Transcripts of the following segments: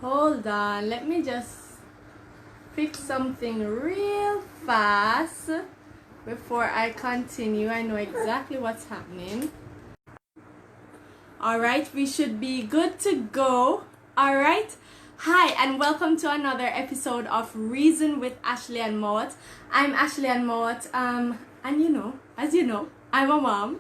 Hold on, let me just fix something real fast before I continue. I know exactly what's happening. Alright, we should be good to go. Alright, hi and welcome to another episode of Reason with Ashleigh-Ann Mowatt. I'm Ashleigh-Ann Mowatt, and as you know, I'm a mom.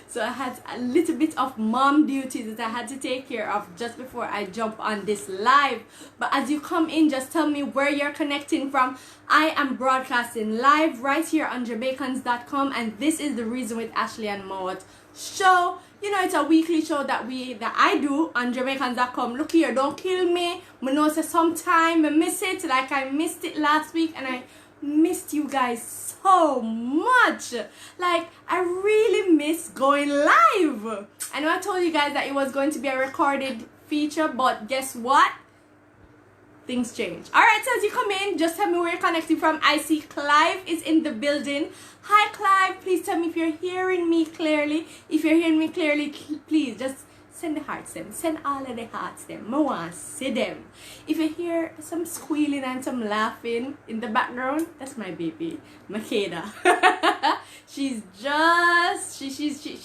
So I had a little bit of mom duties that I had to take care of just before I jump on this live. But as you come in, just tell me where you're connecting from. I am broadcasting live right here on Jamaicans.com, and this is the Reason with Ashleigh-Ann Mowatt show. You know, it's a weekly show that I do on Jamaicans.com. Look here, don't kill me. I know sometime I miss it, like I missed it last week, and I missed you guys so much. Like, I really miss going live. I know I told you guys that it was going to be a recorded feature, but guess what? Things change. Alright, so as you come in, just tell me where you're connecting from. I see Clive is in the building. Hi Clive, please tell me if you're hearing me clearly. If you're hearing me clearly, please just send the hearts them. Send all of the hearts them. I want to see them. If you hear some squealing and some laughing in the background, that's my baby, Makeda. She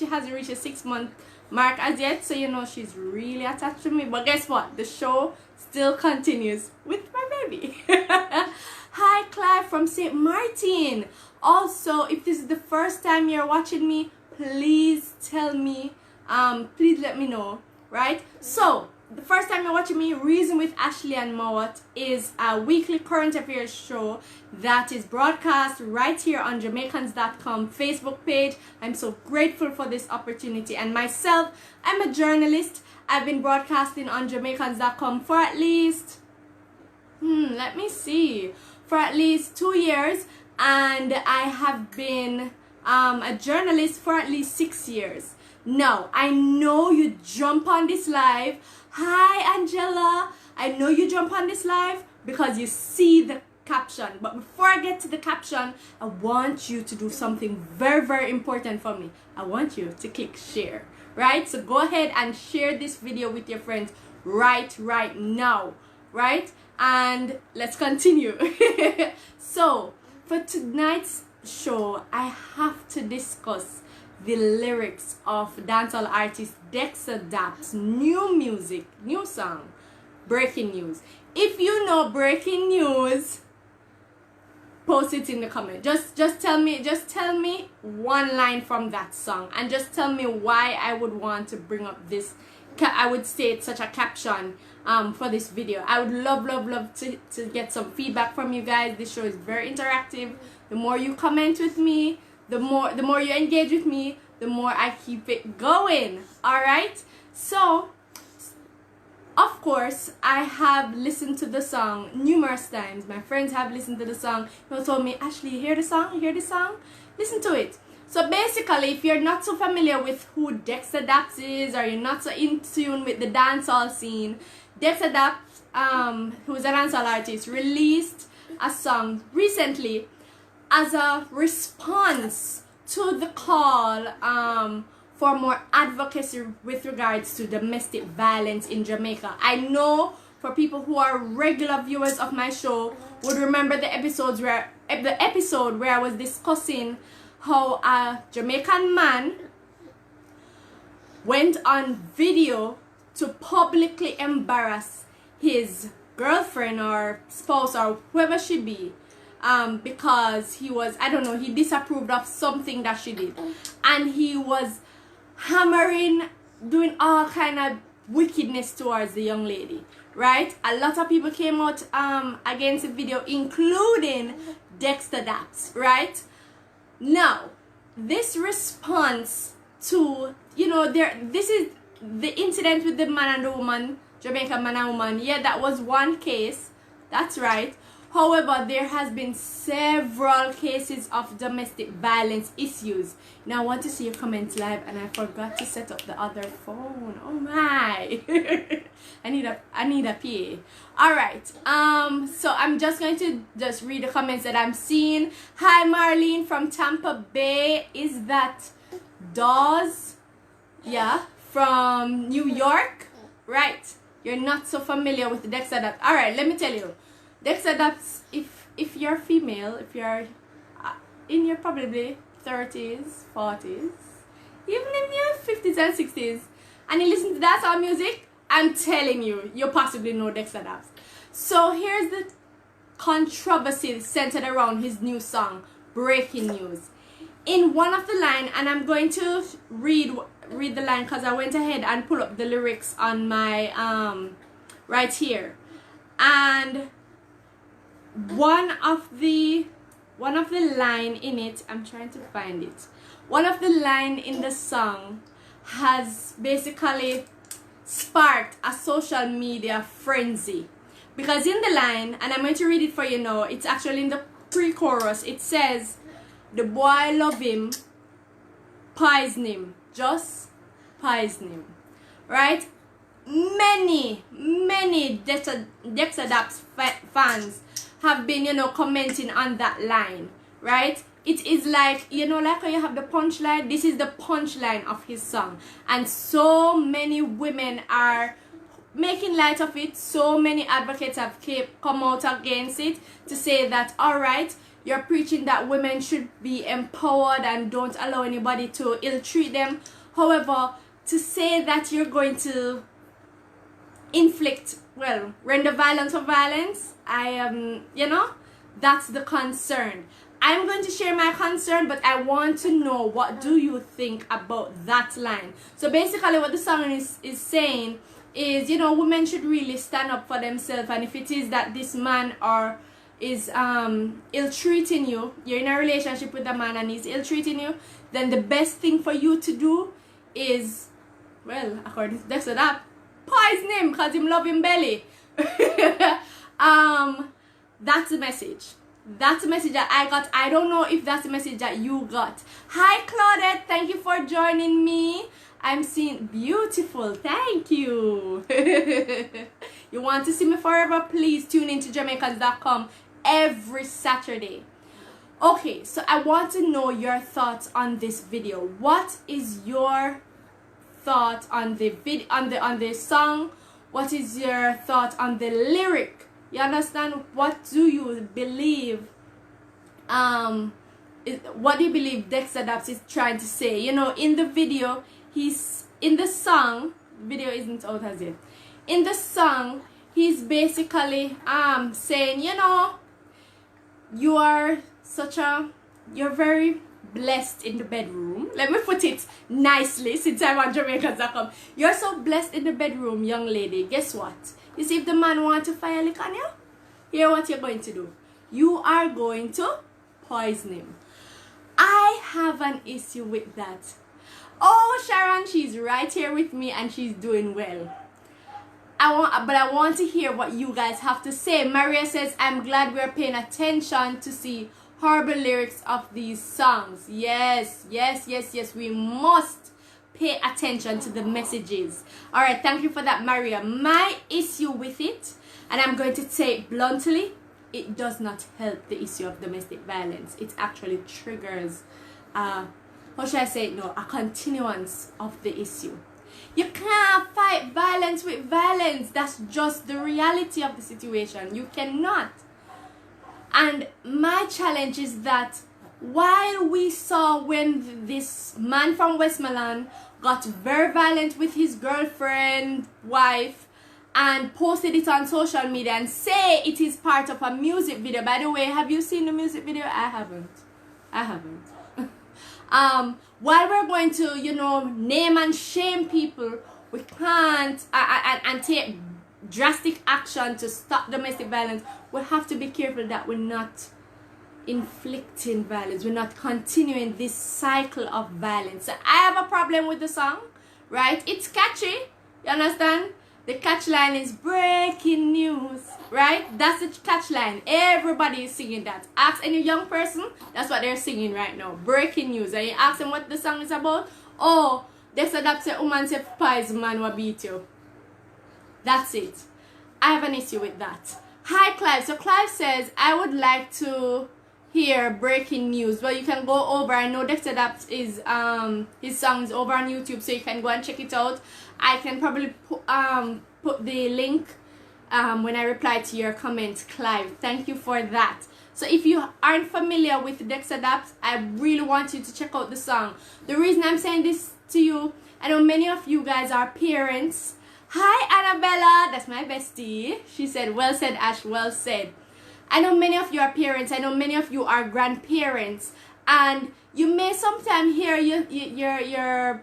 hasn't reached a 6-month mark as yet, so you know she's really attached to me. But guess what? The show still continues with my baby. Hi Clive from St. Martin. Also, if this is the first time you're watching me, please tell me. Please let me know, right? So the first time you're watching me, Reason with Ashleigh-Ann Mowatt is a weekly current affairs show that is broadcast right here on Jamaicans.com Facebook page. I'm so grateful for this opportunity. And myself, I'm a journalist. I've been broadcasting on Jamaicans.com for at least let me see, for at least 2 years, and I have been a journalist for at least 6 years. Now, I know you jump on this live. Hi, Angela. I know you jump on this live because you see the caption. But before I get to the caption, I want you to do something very, very important for me. I want you to click share, right? So go ahead and share this video with your friends right now, right? And let's continue. So, for tonight's show, I have to discuss the lyrics of dancehall artist Dexta Daps' new music, new song, Breaking News. If you know Breaking News, post it in the comment. Just tell me one line from that song, and just tell me why I would want to bring up this. I would state such a caption for this video. I would love to get some feedback from you guys. This show is very interactive. The more you comment with me, the more you engage with me, the more I keep it going. Alright? So, of course, I have listened to the song numerous times. My friends have listened to the song. They told me, Ashley, you hear the song? You hear the song? Listen to it. So basically, if you're not so familiar with who Dexta Daps is, or you're not so in tune with the dancehall scene, Dexta Daps, who is a dancehall artist, released a song recently as a response to the call for more advocacy with regards to domestic violence in Jamaica. I know for people who are regular viewers of my show would remember the episode where I was discussing how a Jamaican man went on video to publicly embarrass his girlfriend or spouse or whoever she be, because he was, I don't know, he disapproved of something that she did, and he was hammering, doing all kind of wickedness towards the young lady, right? A lot of people came out against the video, including Dexta Daps, right? Now, this response to, this is the incident with the man and the woman, Jamaican man and woman. Yeah, that was one case. That's right. However, there has been several cases of domestic violence issues. Now, I want to see your comments live, and I forgot to set up the other phone. Oh my! I need a PA. All right. So I'm just going to read the comments that I'm seeing. Hi, Marlene from Tampa Bay. Is that Dawes? Yeah, from New York, right? you're not so familiar with Dexta Daps. Alright, let me tell you. Dexta Daps, if you're female, if you're in your probably 30s, 40s, even in your 50s and 60s, and you listen to that song music, I'm telling you, you possibly know Dexta Daps. So here's the controversy centered around his new song, Breaking News. In one of the line, and I'm going to read the line because I went ahead and pulled up the lyrics on my right here, and one of the line in it, I'm trying to find it, one of the line in the song has basically sparked a social media frenzy, because in the line, and I'm going to read it for you now, it's actually in the pre-chorus, it says, the boy love him, poison him, just poison him, right? Many Dexta Daps fans have been, you know, commenting on that line, right? It is like, you know, like how you have the punchline, this is the punchline of his song, and so many women are making light of it. So many advocates have come out against it to say that, all right, you're preaching that women should be empowered and don't allow anybody to ill-treat them. However, to say that you're going to inflict, well, render violence for violence, I am, you know, that's the concern. I'm going to share my concern, but I want to know, what do you think about that line? So basically what the song is saying is, you know, women should really stand up for themselves, and if it is that this man is ill-treating you, you're in a relationship with a man and he's ill-treating you, then the best thing for you to do is, well, according to Dexta Daps, poison him because him love him belly. That's the message. That's the message that I got. I don't know if that's the message that you got. Hi Claudette, thank you for joining me. I'm seeing beautiful, thank you. You want to see me forever? Please tune into Jamaicans.com every Saturday. Okay, so I want to know your thoughts on this video. What is your thought on the on the song? What is your thought on the lyric? You understand? What do you believe? What do you believe Dexta Daps is trying to say? You know, in the video, he's in the song. Video isn't out as yet. In the song, he's basically saying, you know, you're very blessed in the bedroom. Let me put it nicely since I'm on Jamaicans.com. You're so blessed in the bedroom, young lady. Guess what? You see, if the man wants to fire lick on you, here's what you're going to do. You are going to poison him. I have an issue with that. Oh, Sharon, she's right here with me and she's doing well. But I want to hear what you guys have to say. Maria says, I'm glad we're paying attention to see horrible lyrics of these songs. Yes, yes, yes, yes. We must pay attention to the messages. All right, thank you for that, Maria. My issue with it, and I'm going to say it bluntly, it does not help the issue of domestic violence. It actually triggers, how should I say it? No, a continuance of the issue. You can't fight violence with violence. That's just the reality of the situation. You cannot. And my challenge is that while we saw when this man from Westmoreland got very violent with his girlfriend, wife, and posted it on social media and say it is part of a music video. By the way, have you seen the music video? I haven't. While we're going to, you know, name and shame people, we can't and take drastic action to stop domestic violence. We have to be careful that we're not inflicting violence. We're not continuing this cycle of violence. So I have a problem with the song, right? It's catchy, you understand? The catch line is breaking news, right? That's the catch line. Everybody is singing that. Ask any young person, that's what they're singing right now. Breaking news. And you ask them what the song is about. Oh, Dexta Daps say, woman say, pies man will beat you. That's it. I have an issue with that. Hi, Clive. So Clive says, I would like to hear breaking news. Well, you can go over. I know Dexta Daps is his song is over on YouTube, so you can go and check it out. I can probably put the link when I reply to your comment, Clive. Thank you for that. So if you aren't familiar with Dexta Daps, I really want you to check out the song. The reason I'm saying this to you, I know many of you guys are parents. Hi Annabella, that's my bestie. She said, well said Ash, well said. I know many of you are parents. I know many of you are grandparents, and you may sometimes hear your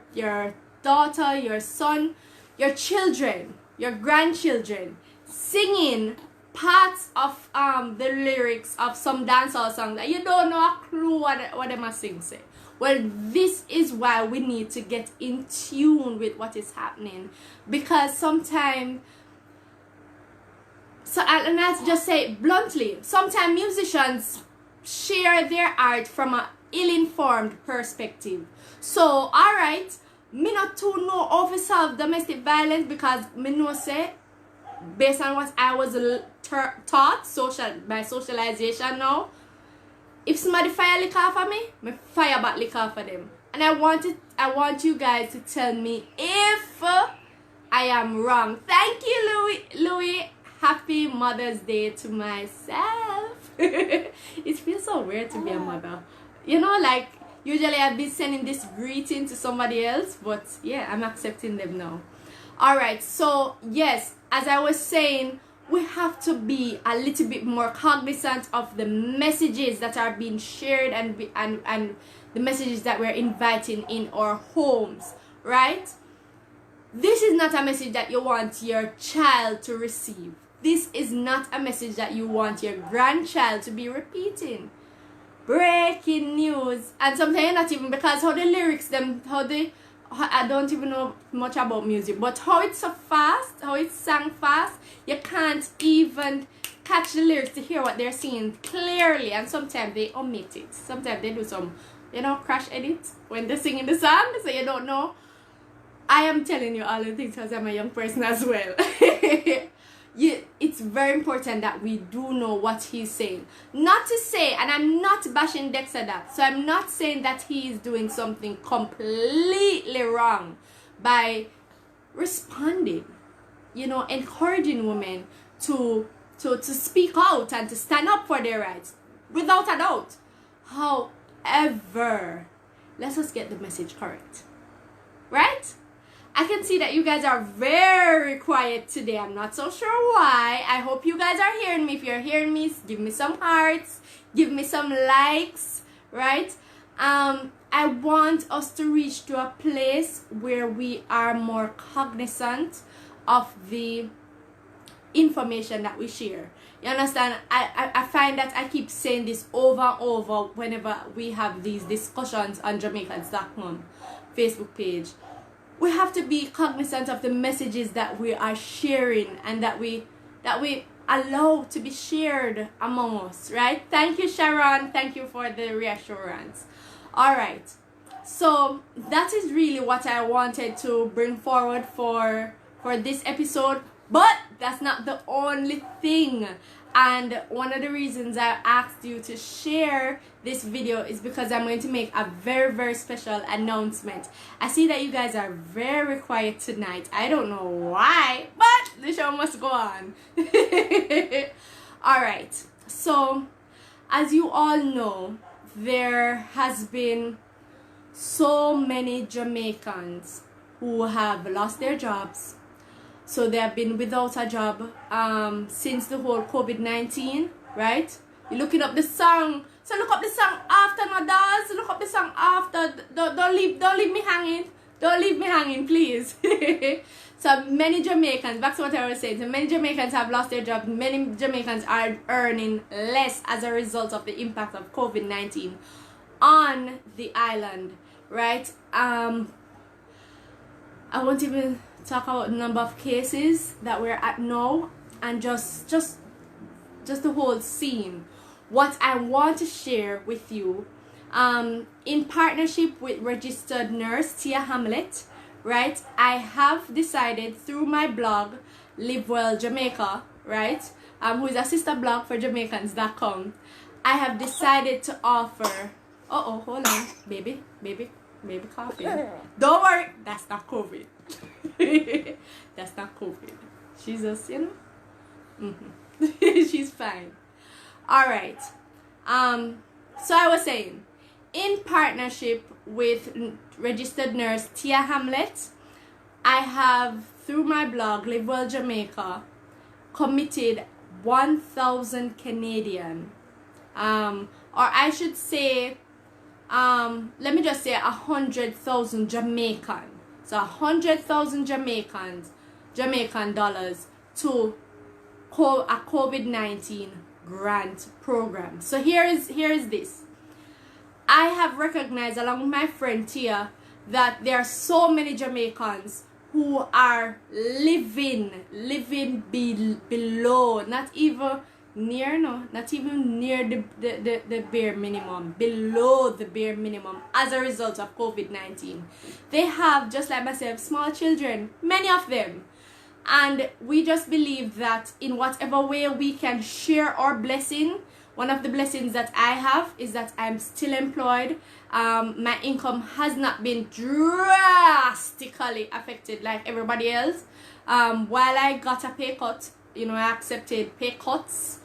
daughter, your son, your children, your grandchildren singing parts of the lyrics of some dancehall songs that you don't know a clue what they must sing say. Well, this is why we need to get in tune with what is happening, because sometimes, and I'll just say bluntly, sometimes musicians share their art from an ill-informed perspective. So, alright, me not too know how to solve domestic violence, because me know say, based on what I was taught by socialization now, if somebody fire liquor for me fire back liquor for them. And I want you guys to tell me if I am wrong. Thank you, Louis. Happy Mother's Day to myself. It feels so weird to be a mother. You know, like, usually I've been sending this greeting to somebody else, but yeah, I'm accepting them now. Alright, so yes, as I was saying, we have to be a little bit more cognizant of the messages that are being shared and the messages that we're inviting in our homes, right? This is not a message that you want your child to receive. This is not a message that you want your grandchild to be repeating. Breaking news. And sometimes you're not even, because how the lyrics, I don't even know much about music, but how it's so fast, how it's sang fast, you can't even catch the lyrics to hear what they're saying clearly, and sometimes they omit it. Sometimes they do some, crash edit when they're singing the song, so you don't know. I am telling you all the things because I'm a young person as well. It's very important that we do know what he's saying. Not to say, and I'm not bashing Dexta Daps, so I'm not saying that he is doing something completely wrong by responding, encouraging women to speak out and to stand up for their rights, without a doubt. However, let's just get the message correct, right? I can see that you guys are very quiet today. I'm not so sure why. I hope you guys are hearing me. If you're hearing me, give me some hearts, give me some likes, right? I want us to reach to a place where we are more cognizant of the information that we share. You understand? I find that I keep saying this over and over whenever we have these discussions on Jamaicans.com Facebook page. We have to be cognizant of the messages that we are sharing and that we allow to be shared among us, right? Thank you, Sharon. Thank you for the reassurance. All right. So that is really what I wanted to bring forward for this episode, but that's not the only thing. And one of the reasons I asked you to share this video is because I'm going to make a very, very special announcement. I see that you guys are very quiet tonight. I don't know why, but the show must go on. Alright, so as you all know, there has been so many Jamaicans who have lost their jobs. So they have been without a job since the whole COVID-19, right? You're looking up the song. So look up the song after, no dolls. Look up the song after. Don't leave me hanging. Don't leave me hanging, please. So many Jamaicans, back to what I was saying, so many Jamaicans have lost their jobs. Many Jamaicans are earning less as a result of the impact of COVID-19 on the island, right? I won't even talk about the number of cases that we're at now, and just the whole scene. What I want to share with you, in partnership with registered nurse Tia Hamlet, right, I have decided through my blog Live Well Jamaica, right, who is a sister blog for Jamaicans.com, I have decided to offer, hold on, baby coughing. Don't worry, that's not COVID. That's not COVID. She's just, she's fine. All right. So I was saying, in partnership with registered nurse Tia Hamlet, I have, through my blog Live Well Jamaica, committed 1,000 Canadian, or I should say, let me just say 100,000 Jamaican. So 100,000 Jamaican dollars to a COVID-19 grant program. So here is this. I have recognized, along with my friend Tia, that there are so many Jamaicans who are living below, not even near the bare minimum, below the bare minimum as a result of COVID-19. They have, just like myself, small children, many of them. And we just believe that in whatever way we can share our blessing. One of the blessings that I have is that I'm still employed. My income has not been drastically affected like everybody else. While I got a pay cut, I accepted pay cuts,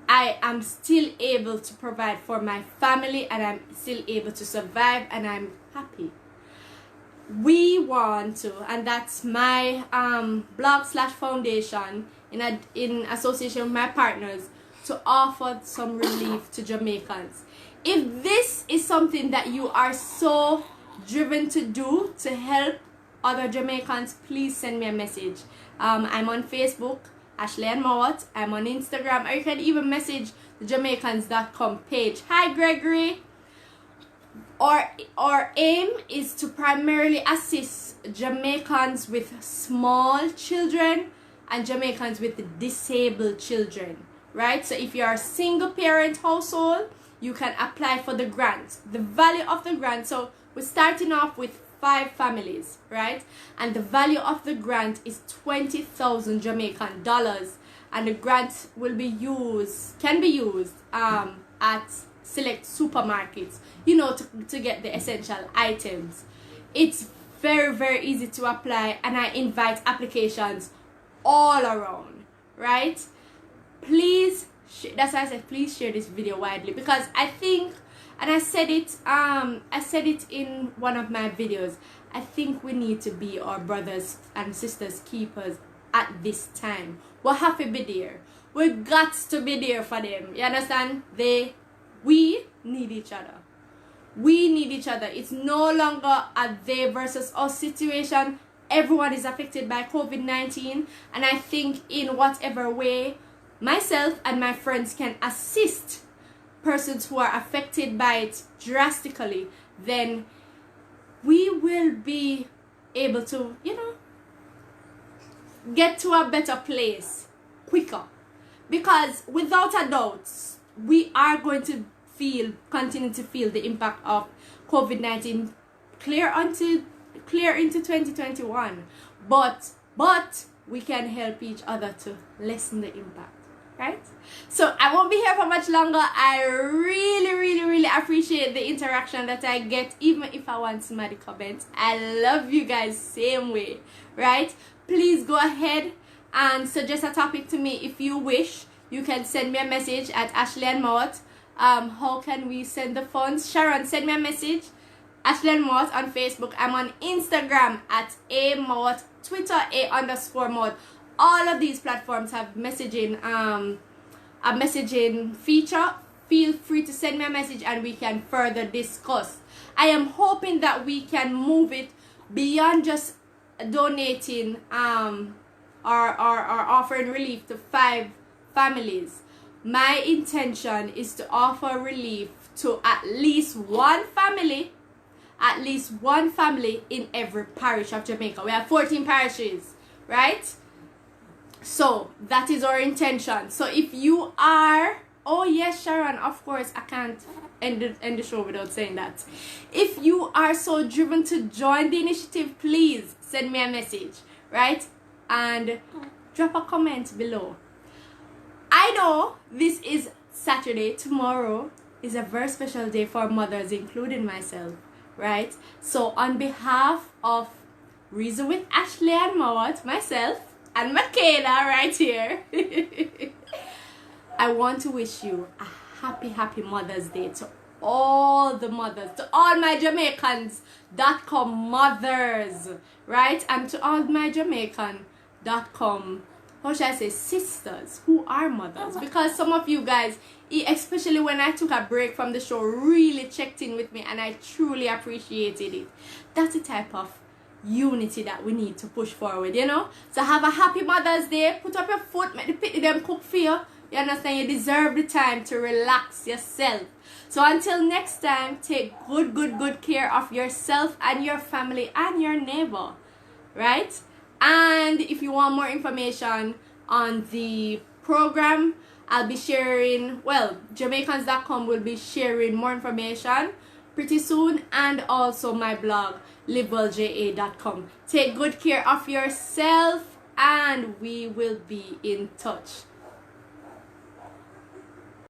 I am still able to provide for my family, and I'm still able to survive, and I'm happy. We want to, and that's my blog/foundation in association with my partners, to offer some relief to Jamaicans. If this is something that you are so driven to do to help other Jamaicans, please send me a message. I'm on Facebook, Ashleigh-Ann Mowatt. I'm on Instagram, or you can even message the Jamaicans.com page. Hi Gregory. Our aim is to primarily assist Jamaicans with small children and Jamaicans with disabled children. Right? So if you're a single parent household, you can apply for the grant. The value of the grant, so we're starting off with 5 families, right? And the value of the grant is 20,000 Jamaican dollars, and the grant can be used at select supermarkets, to get the essential items. It's very, very easy to apply, and I invite applications all around, right? Please, that's why I said please share this video widely, because I think, and I said it in one of my videos, I think we need to be our brothers and sisters keepers at this time. We have to be there. We got to be there for them. You understand? We need each other. We need each other. It's no longer a they versus us situation. Everyone is affected by COVID-19, and I think in whatever way myself and my friends can assist persons who are affected by it drastically, then we will be able to, get to a better place quicker. Because without a doubt, we are going to continue to feel the impact of COVID-19 clear into 2021. But we can help each other to lessen the impact. Right? So I won't be here for much longer. I really appreciate the interaction that I get, even if I want somebody comments. I love you guys same way, right? Please go ahead and suggest a topic to me if you wish. You can send me a message at Ashleigh-Ann Mowatt. How can we send the funds? Sharon, send me a message. Ashleigh-Ann Mowatt on Facebook. I'm on Instagram at @Mowatt, Twitter @_Mowatt. All of these platforms have a messaging feature. Feel free to send me a message and we can further discuss. I am hoping that we can move it beyond just donating or offering relief to 5 families. My intention is to offer relief to at least one family in every parish of Jamaica. We have 14 parishes, right? So that is our intention. So if you are, oh yes, Sharon, of course, I can't end the show without saying that. If you are so driven to join the initiative, please send me a message, right? And drop a comment below. I know this is Saturday. Tomorrow is a very special day for mothers, including myself, right? So on behalf of Reason with Ashleigh-Ann Mowatt, myself, and Michaela right here. I want to wish you a happy Mother's Day to all the mothers, to all my Jamaicans.com mothers, right? And to all my Jamaican.com, how should I say, sisters who are mothers. Because some of you guys, especially when I took a break from the show, really checked in with me, and I truly appreciated it. That's the type of unity that we need to push forward, you know. So have a happy Mother's Day. Put up your foot, make the pity them cook for you. You understand? You deserve the time to relax yourself. So until next time, take good care of yourself and your family and your neighbor, right? And if you want more information on the program, I'll be sharing, well, Jamaicans.com will be sharing more information pretty soon, and also my blog, livewellja.com. Take good care of yourself, and we will be in touch.